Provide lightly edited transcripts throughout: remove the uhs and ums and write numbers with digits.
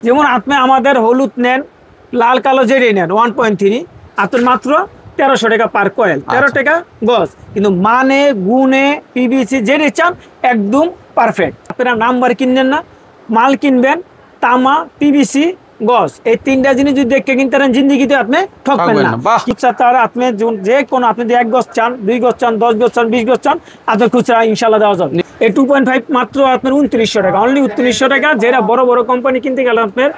যেমন আপনি আমাদের হলুদ নেন, লাল কালো যেটাই নেন 1.3 আপনার মাত্র 1300 টাকা পার কয়েল, 13 টাকা গজ। কিন্তু মানে গুণে পিভিসি যেটাই চান একদম পারফেক্ট। আপনারা নাম্বার কিনবেন না, মাল কিনবেন তামা, পিভিসি, গজ, এই তিনটা জিনিস যদি দেখে কিনতে পারেন জিন্দিগিতে আপনি ঠকবেন না। তার আপনি যে কোনো আপনি 1 গজ চান, 2 গজ চান, 10 গজ চান, 20 গজ চান, আপনার খুচরা ইনশাল্লাহ দেওয়া যাবে। এই 2.5 মাত্র আপনার 2900 টাকা, অনলি 2900 টাকা। যেটা বড় বড় কোম্পানি কিনতে গেলে আপনার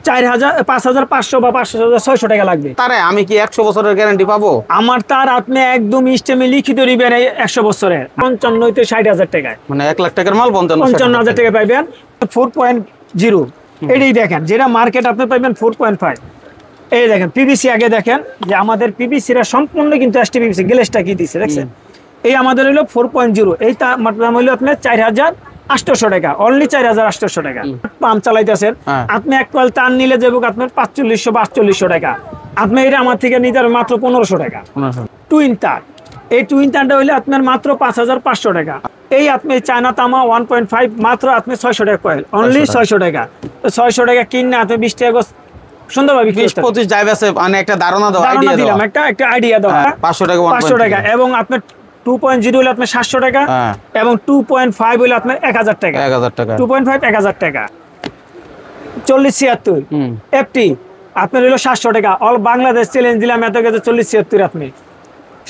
4500 বা 5600 টাকা লাগবে। তারে আমি কি 100 বছরের গ্যারান্টি পাবো? আমার তার আপনি একদম ইস্টেমে লিখিত দিবেন 100 বছরের 55 থেকে 60,000 টাকায়, মানে 1 লাখ টাকার মাল 55,000 টাকা পাইবেন। 4.0 এটাই দেখেন, যেটা মার্কেট আপনি পাইবেন 4.5। এই দেখেন পিভিসি, আগে দেখেন যে আমাদের পিভিসিরা সম্পূর্ণ কিন্তু এসটি পিভিসি, গ্লেসটা কি দিচ্ছে দেখছেন। এই আমাদের হলো 4.0, এই দাম হলো আপনার 4,800 টাকা, অনলি 4,800 টাকা। পাম্প চালাইতেছেন আপনি, 1 কয়েল তার নিলে যাবো আপনার 4500 বা 4800 টাকা। আপনি এটা আমার থেকে নিতে পারবেন মাত্র 1500 টাকা। টুইন তার, এই টুইন তারটা হইলে আপনার মাত্র 5500 টাকা। এই আপনি চায়না তামা 1.5 মাত্র আপনি 600 টাকা কয়েল, অনলি 600 টাকা। তো 600 টাকা কিনে আপনি 20 টাকা সুন্দরভাবে 20-25 যাইবে আছে, মানে একটা ধারণা দাও, আইডিয়া দিলাম, একটা আইডিয়া দাও। 500 টাকা 500 টাকা, এবং আপনার 2.0 হলে আপনার 700 টাকা, এবং 2.5 হলে আপনার 1000 টাকা। 2.5 1000 টাকা। 4076 এফটি আপনার হলো 700 টাকা। অল বাংলাদেশ চ্যালেঞ্জ দিলাম, এত গেছে 4076 আপনি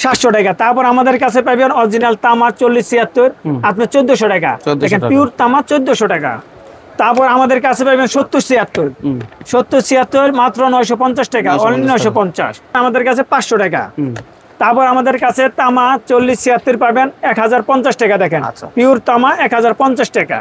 700 টাকা। তারপর আমাদের কাছে পাবেন অরিজিনাল তামা 4076 আপনার 1400 টাকা। দেখেন পিওর তামা 1400 টাকা। তারপর আমাদের কাছে পাবেন 7076 মাত্র 950 টাকা, অনলি 950। আমাদের কাছে 500 টাকা। তারপর আমাদের কাছে তামা 4076 পাবেন 1050 টাকা। দেখেন পিওর তামা 1050 টাকা।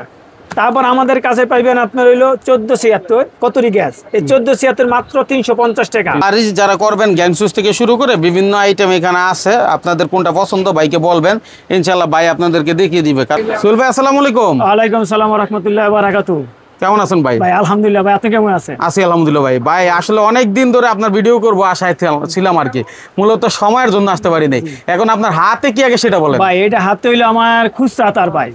তারপর আমাদের কাছে পাইবেন আপনার হইলো 1476 কতরি গ্যাস, এই 1476 মাত্র 350 টাকা। আর যারা করবেন গ্যাং সুইচ থেকে শুরু করে বিভিন্ন আইটেম এখানে আছে, আপনাদের কোনটা পছন্দ ভাইকে বলবেন, ইনশাআল্লাহ ভাই আপনাদেরকে দেখিয়ে দিবে। সুহেল ভাই আসসালামু আলাইকুম। ওয়ালাইকুম আসসালাম ওয়া রাহমাতুল্লাহি ওয়া বারাকাতুহু। কেমন আছেন ভাই? ভাই আলহামদুলিল্লাহ। ভাই আপনি কেমন আছেন? আছি আলহামদুলিল্লাহ। ভাই আসলে অনেক দিন ধরে আপনার ভিডিও করবো আশায় ছিলাম আর কি, মূলত সময়ের জন্য আসতে পারি নাই। এখন আপনার হাতে কি আগে সেটা বলেন ভাই। এটা হাতে হইলো আমার খুচরা তার ভাই,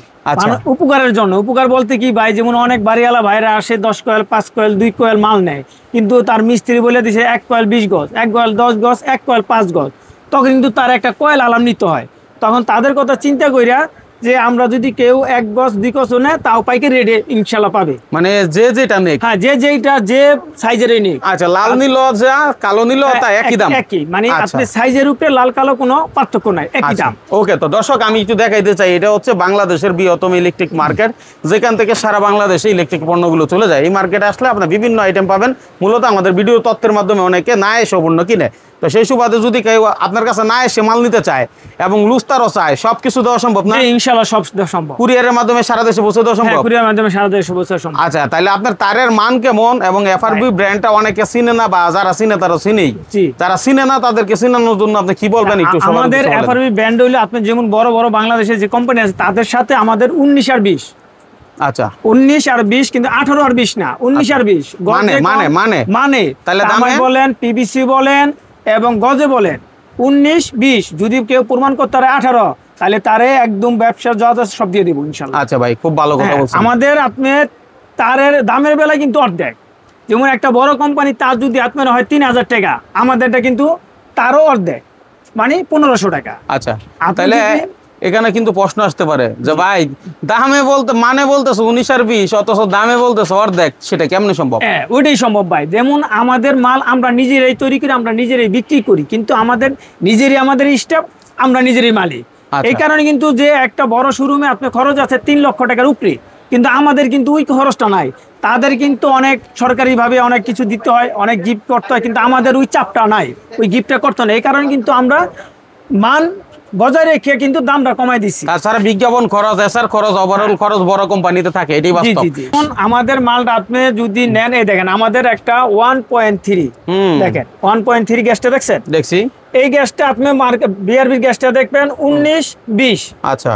উপকারের জন্য। উপকার বলতে কি ভাই, যেমন অনেক বাড়িওয়ালা ভাইরা আসে 10 কয়েল 5 কয়েল 2 কয়েল মাল নেয়, কিন্তু তার মিস্ত্রি বলে দিছে 1 কয়েল 20 গজ, 1 কয়েল 10 গজ, 1 কয়েল 5 গজ। তখন কিন্তু তার একটা কয়েল আলাম নিতে হয়। তখন তাদের কথা চিন্তা কইরা যে আমরা যদি কেউ 1 গজ 2 গজ নেয় তাও পাইকারি রেটে ইনশাআল্লাহ পাবে, মানে যে যেটা নেই। হ্যাঁ, যে যেটা যে সাইজেরই নেই। আচ্ছা, লাল নিল যা কালো নিল তা একই দাম, একই, মানে আপনি সাইজের উপরে লাল কালো কোনো পার্থক্য নাই, একই দাম। ওকে, তো দর্শক আমি একটু দেখাইতে চাই, এটা হচ্ছে বাংলাদেশের বৃহত্তম ইলেকট্রিক মার্কেট, যেখান থেকে সারা বাংলাদেশে ইলেকট্রিক পণ্যগুলো চলে যায়। এই মার্কেটে আসলে আপনার বিভিন্ন আইটেম পাবেন। মূলত আমাদের ভিডিও তথ্যের মাধ্যমে অনেকে না এসে পণ্য কিনে, তো সেই সুবাদে যদি কেউ আপনার কাছে না এসে মাল নিতে চায় এবং লুস্তারও চায়, সবকিছু দেওয়া সম্ভব না? ইনশাআল্লাহ সব দেওয়া সম্ভব। কুরিয়ারের মাধ্যমে সারা দেশে পৌঁছে দেওয়া সম্ভব? কুরিয়ারের মাধ্যমে সারা দেশে পৌঁছে সম্ভব। আচ্ছা, তাহলে আপনার তারের মান কেমন এবং এফআরবি ব্র্যান্ডটা অনেকে চিনে না, বা যারা চিনে তারা চিনেই, যারা চিনে না তাদেরকে চিনানোর জন্য আপনি কি বলবেন একটু? আমাদের এফআরবি ব্র্যান্ড হইলে আপনি যেমন বড় বড় বাংলাদেশে যে কোম্পানি আছে তাদের সাথে আমাদের 19 আর 20। আচ্ছা, 19 আর 20, কিন্তু 18 আর 20 না, 19 আর 20 মানে তাহলে দামে বলেন, পিভিসি বলেন এবং গজে বলেন 19 20। যদি কেউ প্রমাণ করতে পারে 18, তাহলে তারে একদম ব্যবসার যা আছে সব দিয়ে দিব ইনশাআল্লাহ। আচ্ছা ভাই, খুব ভালো কথা বলছেন। আমাদের আপনি তারের দামের বেলায় কিন্তু অর্ধেক। যেমন একটা বড় কোম্পানি তার যদি আপনার হয় 3000 টাকা, আমাদেরটা কিন্তু তারও অর্ধেক, মানে 1500 টাকা। আচ্ছা, তাহলে এখানে কিন্তু প্রশ্ন আসতে পারে যে ভাই দামে বলতে মানে বলতেছো 19 আর 20, অথচ দামে বলতেছো অর্ধেক, সেটা কেমনে সম্ভব? হ্যাঁ, ওইটাই সম্ভব ভাই। যেমন আমাদের মাল আমরা নিজেরাই তৈরি করি, আমরা নিজেরাই বিক্রি করি, কিন্তু আমাদের স্টাফ, আমরা নিজেরাই মালিক। এই কারণে কিন্তু যে একটা বড় শোরুমে আপনার খরচ আছে 3 লক্ষ টাকার উপরে, কিন্তু আমাদের কিন্তু ওই খরচটা নাই। তাদের কিন্তু অনেক সরকারিভাবে অনেক কিছু দিতে হয়, অনেক গিফট করতে হয়, কিন্তু আমাদের ওই চাপটা নাই, ওই গিফটটা করতে হয়। এই কারণে কিন্তু আমরা মান বজায় রেখে কিন্তু দামটা কমাই দিছি। তাছাড়া বিজ্ঞাপন খরচ, এসআর খরচ, ওভারঅল খরচ বড় কোম্পানিতে থাকে, এটাই বাস্তব। আমাদের মালটা আপনি যদি নেন, এই দেখেন আমাদের একটা 1.3 দেখেন 1.3 গ্যাসটা দেখছেন? দেখছি। এই গ্যাসটা আপনি মার্কেট বিআরবি গ্যাসটা দেখবেন 19 20। আচ্ছা,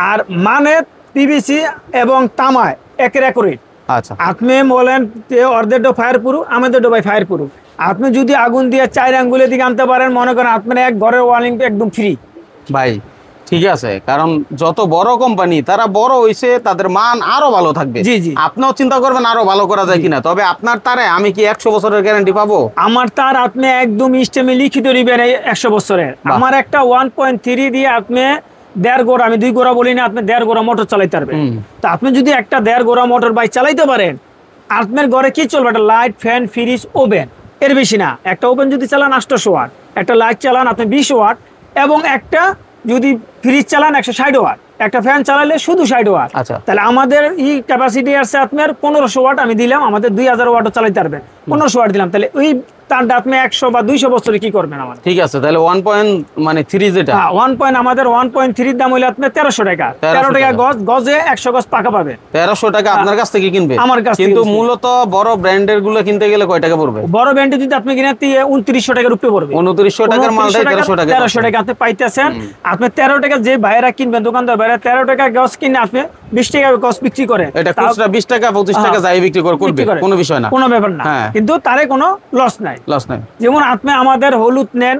আর মানে পিভিসি এবং তামায় একের একুরেট। আচ্ছা, আপনি বলেন যে অর্ধেক ফায়ার প্রুফ, আমাদের ভাই ফায়ার প্রুফ। আপনি যদি আগুন দিয়ে 4 আঙ্গুলের দিকে আনতে পারেন, মনে করেন আপনার এক ঘরের ওয়ালিং একদম ফ্রি ভাই। ঠিক আছে, কারণ যত বড় কোম্পানি তারা বড় হইছে, তাদের মান আরো ভালো থাকবে। জি জি, আপনিও চিন্তা করবেন আরো ভালো করা যায় কিনা। তবে আপনার তারে আমি কি 100 বছরের গ্যারান্টি পাবো? আমার তার আপনি একদম ইস্টেমে লিখিত নিবেন 100 বছরের। আমার একটা 1.3 দিয়ে আপনি 1.5 গোড়া, আমি 2 গোড়া বলি না, আপনি 1.5 গোড়া মোটর চালাইতে পারবেন। তা আপনি যদি একটা 1.5 গোড়া মোটর বাইক চালাইতে পারেন, আপনার ঘরে কি চলবে? একটা লাইট, ফ্যান, ফ্রিজ, ওভেন, এর বেশি না। একটা ওভেন যদি চালান 800 ওয়াট, একটা লাইট চালান আপনি 20 ওয়াট, এবং একটা যদি ফ্রিজ চালান 160 ওয়াট, একটা ফ্যান চালালে শুধু 60 ওয়াট। আচ্ছা, তাহলে আমাদের এই ক্যাপাসিটি আছে আপনার 1500 ওয়াট আমি দিলাম, আমাদের 2000 ওয়াটও চালাইতে পারবেন, 1500 ওয়াট দিলাম। তাহলে ওই তারটা আপনি 100 বা 200 বছরে কি করবেন আমাদের? ঠিক আছে, তাহলে 1.3 যেটা, হ্যাঁ 1 আমাদের 1.3 দাম হইলে আপনি 1300 টাকা, 13 টাকা গজ, গজে 100 গজ পাকা পাবে। 1300 টাকা আপনার কাছ থেকে কিনবে? আমার কাছ থেকে। কিন্তু মূলত বড় ব্র্যান্ডের গুলো কিনতে গেলে কয় টাকা পড়বে? বড় ব্র্যান্ডে যদি আপনি কিনেন 2900 টাকার উপরে পড়বে। 2900 টাকার মালটা 1300 টাকা, 1300 টাকা আপনি পাইতেছেন। আপনি 13 টাকা যে ভাইরা কিনবেন, দোকানদার ভাইরা 13 টাকা গজ কিনে আপনি 20 টাকা গজ বিক্রি করে, এটা খুচরা 20 টাকা 25 টাকা যাই বিক্রি করবে, কোনো বিষয় না, কোনো ব্যাপার না। কিন্তু তারে কোনো লস নাই, লস নাই। যেমন আপনি আমাদের হলুদ নেন,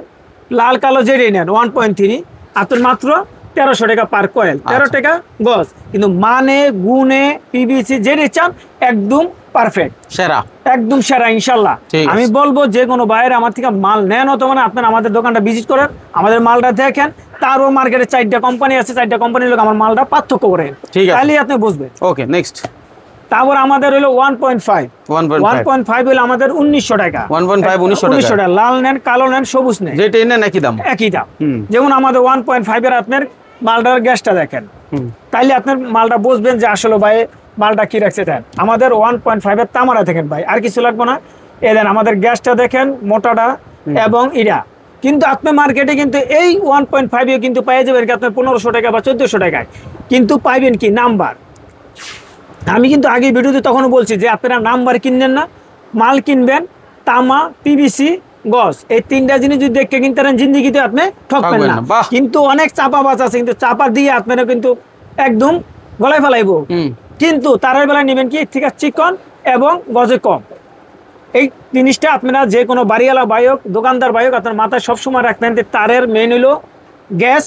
লাল কালো যেটাই নেন 1.3, আপনার মাত্র 1300 টাকা পার কয়েল, 13 টাকা গজ। কিন্তু মানে গুণে পিভিসি যেটাই চান একদম পারফেক্ট, সেরা, একদম সেরা ইনশাল্লাহ। আমি বলবো যে কোনো বাইরে আমার থেকে মাল নেন, অথবা আপনার আমাদের দোকানটা ভিজিট করেন, আমাদের মালটা দেখেন। তারও মার্কেটে 4টা কোম্পানি আছে, 4টা কোম্পানির লোক আমার মালটা পার্থক্য করেন, তাহলে আপনি বুঝবেন। ওকে, নেক্সট। তারপর আমাদের হলো 1.5 হলো আমাদের 1900 টাকা, 1900 টাকা। লাল নেন, কালো নেন, সবুজ নেন, যেটাই নেন একই দাম, একই দাম। যেমন আমাদের 1.5 এর আপনার মালটার গ্যাসটা দেখেন, তাইলে আপনার মালটা বুঝবেন যে আসলে ভাই মালটা কি রাখছে। দেন আমাদের 1.5 এর তামারা দেখেন ভাই, আর কিছু লাগবে না। দেন আমাদের গ্যাসটা দেখেন, মোটাটা এবং ইরা। কিন্তু আপনি মার্কেটে কিন্তু এই 1.5 কিন্তু পেয়ে যাবেন কি আপনার 1500 টাকা বা 1400 টাকায়, কিন্তু পাইবেন কি নাম্বার। আমি কিন্তু আগে ভিডিওতে তখনও বলছি যে আপনারা নাম্বার কিনবেন না, মাল কিনবেন তামা, পিভিসি, গজ, এই 3টা জিনিস যদি দেখে কিনতে পারেন জিন্দিগিতে আপনি ঠকবেন না। কিন্তু অনেক চাপাবাজ আছে, কিন্তু চাপা দিয়ে আপনারা কিন্তু একদম গলায় ফেলাইব। কিন্তু তারের বেলায় নেবেন কি ঠিক আছে চিকন এবং গজে কম। এই জিনিসটা আপনারা যে কোনো বাড়িওয়ালা বায়ক, দোকানদার বায়ক আপনার মাথায় সবসময় রাখবেন যে তারের মেন হলো গ্যাস,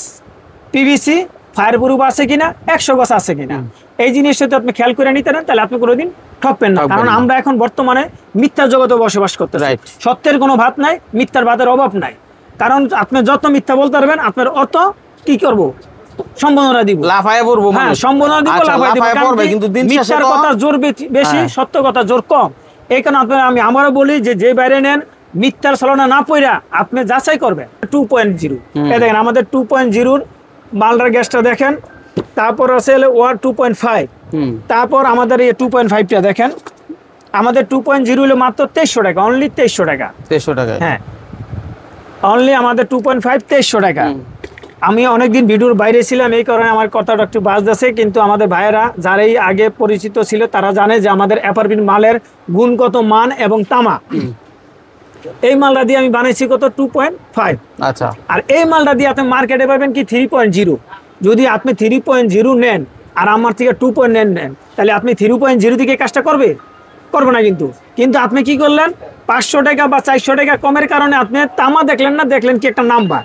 পিভিসি, ফায়ার প্রুফ আছে কিনা, 100 গজ আছে কিনা। এই জিনিসটা যদি আপনি খেয়াল করে নিতে পারেন তাহলে আপনি কোনোদিন ঠকবেন না। কারণ আমরা এখন বর্তমানে মিথ্যার জগতে বসবাস করতে, সত্যের কোনো ভাত নাই, মিথ্যার ভাতের অভাব নাই। কারণ আপনি যত মিথ্যা বলতে পারবেন আপনার অত কি করব, সম্বোধনা দিব, লাফায় পড়বো। হ্যাঁ সম্বোধনা দিব, লাফায় দিব। কিন্তু মিথ্যার কথা জোর বেশি, সত্য কথা জোর কম। এই কারণে আপনার আমি আমারও বলি যে বাইরে নেন, মিথ্যার ছলনা না পইরা আপনি যাচাই করবেন। 2.0 এই দেখেন আমাদের 2.0 মালটার গ্যাসটা দেখেন। তারপর আছে 2.5, তারপর আমাদের এই 2.5টা দেখেন। আমাদের 2.0 হলো মাত্র 2300 টাকা, অনলি 2300 টাকা, 2300 টাকা। হ্যাঁ অনলি আমাদের 2.5 2300 টাকা। আমি অনেকদিন ভিডিওর বাইরে ছিলাম, এই কারণে আমার কথাটা একটু বাজতেছে। কিন্তু আমাদের ভাইয়েরা যারাই আগে পরিচিত ছিল তারা জানে যে আমাদের এপারবিন মালের গুণগত মান এবং তামা। এই মালটা দিয়ে আমি বানাইছি কত 2.5। আচ্ছা, আর এই মালটা দিয়ে আপনি মার্কেটে পাবেন কি 3.0। যদি আপনি 3.0 নেন আর আমার থেকে 2.9 নেন, তাহলে আপনি 3.0 দিকে কাজটা করবে না। কিন্তু আপনি কি করলেন, 500 টাকা বা 400 টাকা কমের কারণে আপনি তামা দেখলেন না, দেখলেন কি একটা নাম্বার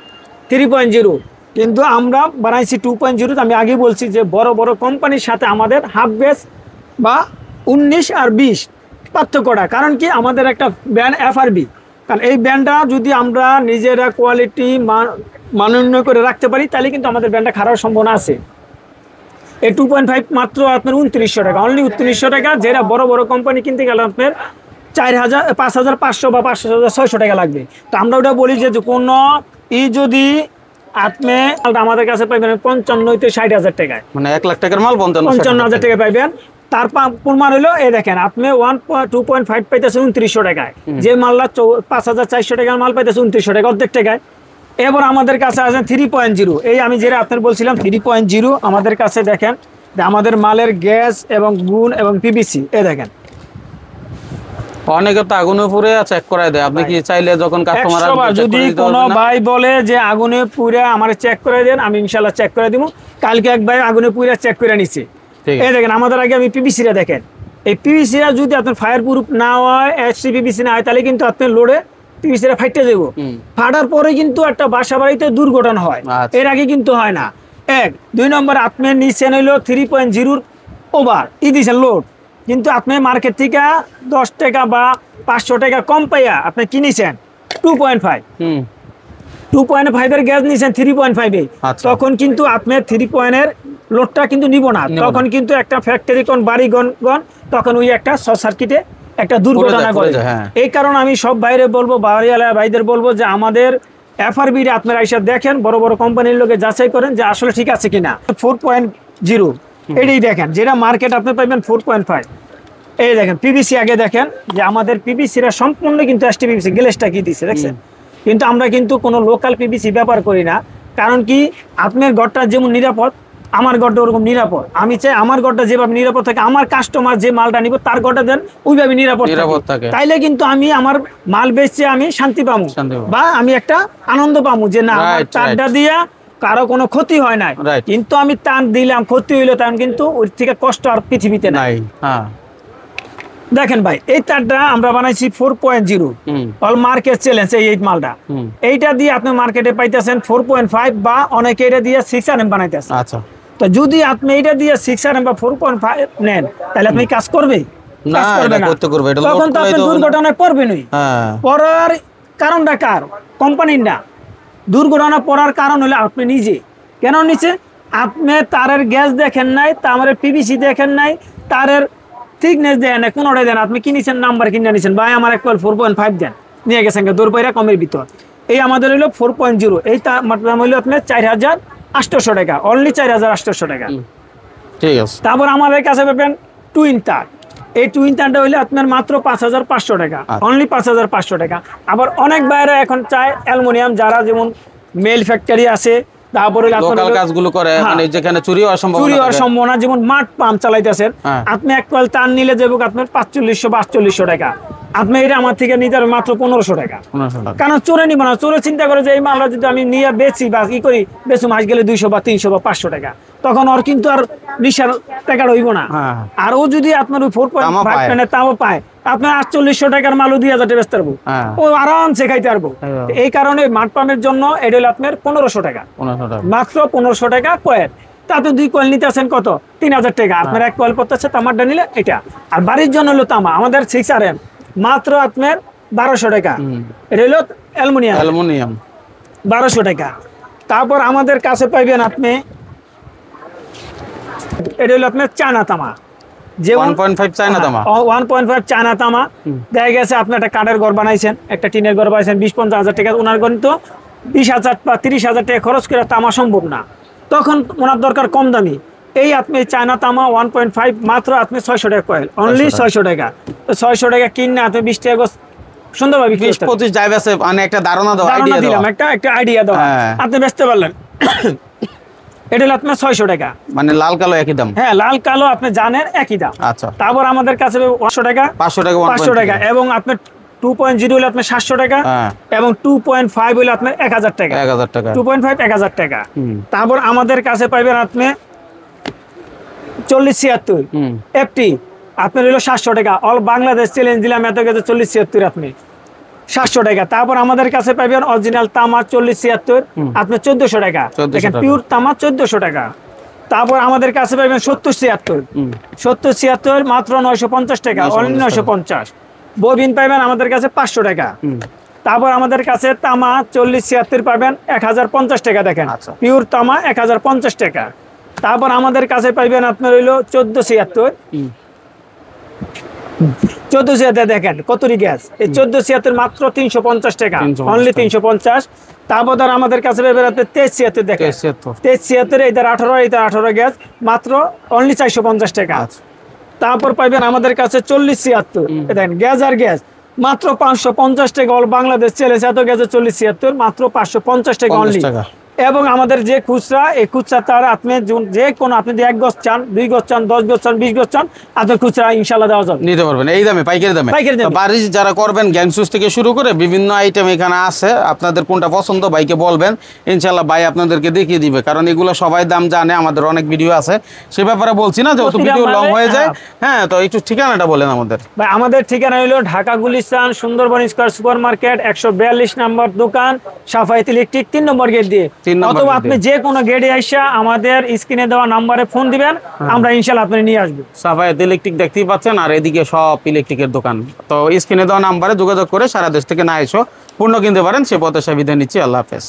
3.0। কিন্তু আমরা বানাইছি 2.0। আমি আগে বলছি যে বড় বড় কোম্পানির সাথে আমাদের হাফ বেস বা 19 আর 20 পার্থক্যটা। কারণ কি আমাদের একটা ব্র্যান্ড এফআরবি, কারণ এই ব্র্যান্ডটা যদি আমরা নিজেরা কোয়ালিটি মানোন্নয় করে রাখতে পারি তাহলে কিন্তু আমাদের ব্র্যান্ডটা খারাপ সম্ভাবনা আছে। এই 2.5 মাত্র আপনার 2900 টাকা, অনলি 2900 টাকা। যেটা বড় বড় কোম্পানি কিনতে গেলে আপনার 5500 বা 5600 টাকা লাগবে। তো আমরা ওটা বলি যে কোনো যদি আপনি আমাদের কাছে পাইবেন 55 থেকে 60,000 টাকায়, মানে 1 লাখ টাকার মাল 55,000 টাকা পাইবেন। তার প্রমাণ হলো এই দেখেন আপনি 2.5 পাইতেছেন 2900 টাকায়, যে মালটা 5400 টাকার মাল পাইতেছে 2900 টাকা, অর্ধেক টাকায়। এবার আমাদের কাছে আছেন 3.0। এই আমি যেটা আপনার বলছিলাম 3.0 আমাদের কাছে দেখেন যে আমাদের মালের গ্যাস এবং গুণ এবং পিভিসি। এই দেখেন অনেকে তো আগুনে পুড়ে চেক করায় দেয়। আপনি কি চাইলে যখন কাস্টমার যদি কোনো ভাই বলে যে আগুনে পুড়ে আমার চেক করে দেন, আমি ইনশাআল্লাহ চেক করে দিব। কালকে এক ভাই আগুনে পুড়ে চেক করে নিচ্ছে। এই দেখেন আমাদের আগে আমি পিভিসিটা দেখেন, এই পিভিসিটা যদি আপনার ফায়ার প্রুফ না হয়, এসসি পিভিসি না হয়, তাহলে কিন্তু আপনার লোডে পিভিসিটা ফাইটে যাবো। ফাটার পরে কিন্তু একটা বাসা বাড়িতে দুর্ঘটনা হয়, এর আগে কিন্তু হয় না। এক 2 নম্বর আপনি নিছেন হইলো 3.0 ওভার দিয়েছেন লোড, কিন্তু আপনি মার্কেট থেকে 10 টাকা বা 500 টাকা কম পাইয়া আপনি কিনেছেন 2.5 2.5 এর গ্যাস নিছেন 3.5 এ, তখন কিন্তু আপনি 3 এর লোডটা কিন্তু নিব না, তখন কিন্তু একটা ফ্যাক্টরি কোন বাড়ি গন তখন ওই একটা শর্ট সার্কিটে একটা দুর্ঘটনা ঘটে। এই কারণে আমি সব বাইরে বলবো, বাড়িওয়ালা ভাইদের বলবো যে আমাদের এফআরবি রে আপনারা এসে দেখেন, বড় বড় কোম্পানির লোকে যাচাই করেন যে আসলে ঠিক আছে কিনা। 4.0 এটাই দেখেন, যেটা মার্কেট আপনি পাইবেন 4.5। এই দেখেন পিভিসি আগে দেখেন যে আমাদের পিভিসিরা সম্পূর্ণ কিন্তু এসটি পিভিসি, গ্লেসটা কি দিছে দেখছেন, কিন্তু আমরা কিন্তু কোনো লোকাল পিভিসি ব্যবহার করি না। কারণ কি আপনার ঘরটা যেমন নিরাপদ, আমার ঘরটা ওরকম নিরাপদ। আমি চাই আমার ঘরটা যেভাবে নিরাপদ থাকে, আমার কাস্টমার যে মালটা নিব তার ঘরটা দেন ওইভাবে নিরাপদ থাকে, তাইলে কিন্তু আমি আমার মাল বেচে আমি শান্তি পাবো বা আমি একটা আনন্দ পাবো যে না আমার তারটা দিয়া কারো কোনো ক্ষতি হয় নাই। কিন্তু আমি তার দিলাম ক্ষতি হইলো, তখন কিন্তু ওই থেকে কষ্ট আর পৃথিবীতে নাই। দেখেন ভাই এই তারটা আমরা বানাইছি 4.0 অল মার্কেট চ্যালেঞ্জ, এই মালটা এইটা দিয়ে আপনি মার্কেটে পাইতেছেন 4.5 বা অনেকে এটা দিয়ে 6RM বানাইতেছে। আচ্ছা, তো যদি আপনি এটা দিয়ে 6RM বা 4.5 নেন তাহলে আপনি কাজ করবে না, তখন তো আপনি দুর্ঘটনায় পড়বেনই। পড়ার কারণটা কার? কোম্পানির না। দুর্ঘটনা পড়ার কারণ হলো আপনি নিজে। কেন নিচে? আপনি তারের গ্যাস দেখেন নাই, তারের পিভিসি দেখেন নাই, তারের থিকনেস দেন না, কোনোটাই দেন। আপনি কিনেছেন নাম্বার কিনে নিয়েছেন, ভাই আমার এক 4.5 দেন, নিয়ে গেছেন দৌড় পাইরা কমের ভিতর। এই আমাদের হইলো 4.0, এই দাম হইলো আপনার 4,800 টাকা, অনলি 4,800 টাকা। ঠিক আছে। তারপর আমাদের কাছে পাবেন টুইন তার। এই টুইন তারটা হইলে আপনার মাত্র 5,500 টাকা, অনলি 5,500 টাকা। আবার অনেক বাইরে এখন চায় অ্যালুমিনিয়াম, যারা যেমন মেল ফ্যাক্টরি আছে, তারপরে লোকাল কাজগুলো করে, মানে যেখানে চুরি হওয়ার সম্ভাবনা, যেমন মাঠ পাম্প চালাইতেছেন, আপনি এক কয়েল তার নিলে যাবে আপনার 4500 বা 4800 টাকা। আপনি এটা আমার থেকে নিতে হবে মাত্র 1500 টাকা। কারণ চোরে নিব না, চোরে চিন্তা করে যে এই মালটা যদি আমি নিয়ে বেচি বা ই করি, বেচু মাস গেলে 200 বা 300 বা 500 টাকা, তখন ওর কিন্তু আর নিশার টাকা রইব না। আর ও যদি আপনার ওই 4.5 তাও পায়, আপনার 4800 টাকার মালও 2000 টাকা বেচতে পারবো, ও আরামসে খাইতে পারবো। এই কারণে মাঠ পাম্পের জন্য এটা হলো আপনার 1500 টাকা, মাত্র 1500 টাকা কয়েল। তাতে 2 কয়েল নিতে আছেন কত? 3000 টাকা। আপনার এক কয়েল পড়তেছে তামারটা নিলে এটা। আর বাড়ির জন্য হলো তামা, আমাদের 6RM মাত্র আপনার 1200 টাকা। এটা হলো অ্যালুমিনিয়াম 1200 টাকা। তারপর আমাদের কাছে পাইবেন আপনি, এটা হলো আপনার চায়না তামা, যে 1.5 চায়না তামা, 1.5 চায়না তামা। দেখা গেছে আপনি একটা কাঠের ঘর বানাইছেন, একটা টিনের ঘর বানাইছেন, 20-50 হাজার টাকা, ওনার কিন্তু 20,000 বা 30,000 টাকা খরচ করে তামা সম্ভব না, তখন ওনার দরকার কম দামি। এই আপনি চায়না তামা 1.5 মাত্র আপনি 600 টাকা কয়েল, অনলি 600 টাকা। তো 600 টাকা কিনে আপনি 20 টাকা সুন্দরভাবে 20-25 যাইবে আছে, মানে একটা ধারণা দিলাম, একটা আইডিয়া দাও, আপনি বেচতে পারলেন। এটা হলো আপনার 600 টাকা, মানে লাল কালো একই দাম। হ্যাঁ, লাল কালো আপনি জানেন একই দাম। আচ্ছা, তারপর আমাদের কাছে 500 টাকা, 500 টাকা, এবং আপনার 2.0 হলে আপনার 700 টাকা, এবং 2.5 হলে আপনার 1000 টাকা, 2.5 1000 টাকা। তারপর আমাদের কাছে পাইবেন আপনি 40-76 এফটি, আপনার হলো 700 টাকা। অল বাংলাদেশ চ্যালেঞ্জ দিলাম, এত গেছে 40-76 আপনি 700 টাকা। তারপর আমাদের কাছে পাইবেন অরিজিনাল তামা 40-76, আপনি 1400 টাকা, দেখেন পিওর তামা 1400 টাকা। তারপর আমাদের কাছে পাইবেন 70-76 মাত্র 950 টাকা, অনলি 950। ববিন পাইবেন আমাদের কাছে 500 টাকা। তারপর আমাদের কাছে তামা 40-76 পাবেন 1050 টাকা, দেখেন পিওর তামা 1050 টাকা। তারপর আমাদের কাছে পাইবেন আপনার হইলো 1476, দেখেন কতরি গ্যাস, এই 1476 মাত্র 350 টাকা, অনলি 350। তারপর আমাদের কাছে পাইবেন আপনি 2376, দেখেন 2376, এইটার 18 গ্যাস, মাত্র অনলি 450 টাকা। তারপর পাইবেন আমাদের কাছে 40-76, দেখেন গ্যাস আর গ্যাস মাত্র 550 টাকা। অল বাংলাদেশ চ্যালেঞ্জ, এত গ্যাসে 40-76 মাত্র 550 টাকা অনলি। এবং আমাদের যে খুচরা, এই খুচরা তার আপনি যে কোনো, আপনি যদি 1 গজ চান, 2 গজ চান, 10 গজ চান, 20 গজ চান, আপনি খুচরা ইনশাআল্লাহ দেওয়া যাবে, নিতে পারবেন এই দামে, পাইকারি দামে। বাড়ি যারা করবেন, গ্যাং সুজ থেকে শুরু করে বিভিন্ন আইটেম এখানে আছে, আপনাদের কোনটা পছন্দ ভাইকে বলবেন, ইনশাআল্লাহ ভাই আপনাদেরকে দেখিয়ে দিবে। কারণ এগুলো সবাই দাম জানে, আমাদের অনেক ভিডিও আছে, সে ব্যাপারে বলছি না, যেহেতু ভিডিও লং হয়ে যায়। হ্যাঁ, তো একটু ঠিকানাটা বলেন আমাদের। ভাই আমাদের ঠিকানা হলো Dhaka Gulistan, Sundarban square super market, 142 নম্বর দোকান, সাফায়েত ইলেকট্রিক, 3 নম্বর গেট দিয়ে। 3 নাম্বার অথবা আপনি যে কোনো গেটে আইসা আমাদের স্ক্রিনে দেওয়া নাম্বারে ফোন দিবেন, আমরা ইনশাআল্লাহ আপনি নিয়ে আসবো। সাফায়েত ইলেকট্রিক দেখতেই পাচ্ছেন, আর এদিকে সব ইলেকট্রিকের দোকান। তো স্ক্রিনে দেওয়া নাম্বারে যোগাযোগ করে সারা দেশ থেকে না এসো পণ্য কিনতে পারেন। সে পথে বিদায় নিচ্ছি, আল্লাহ হাফেজ।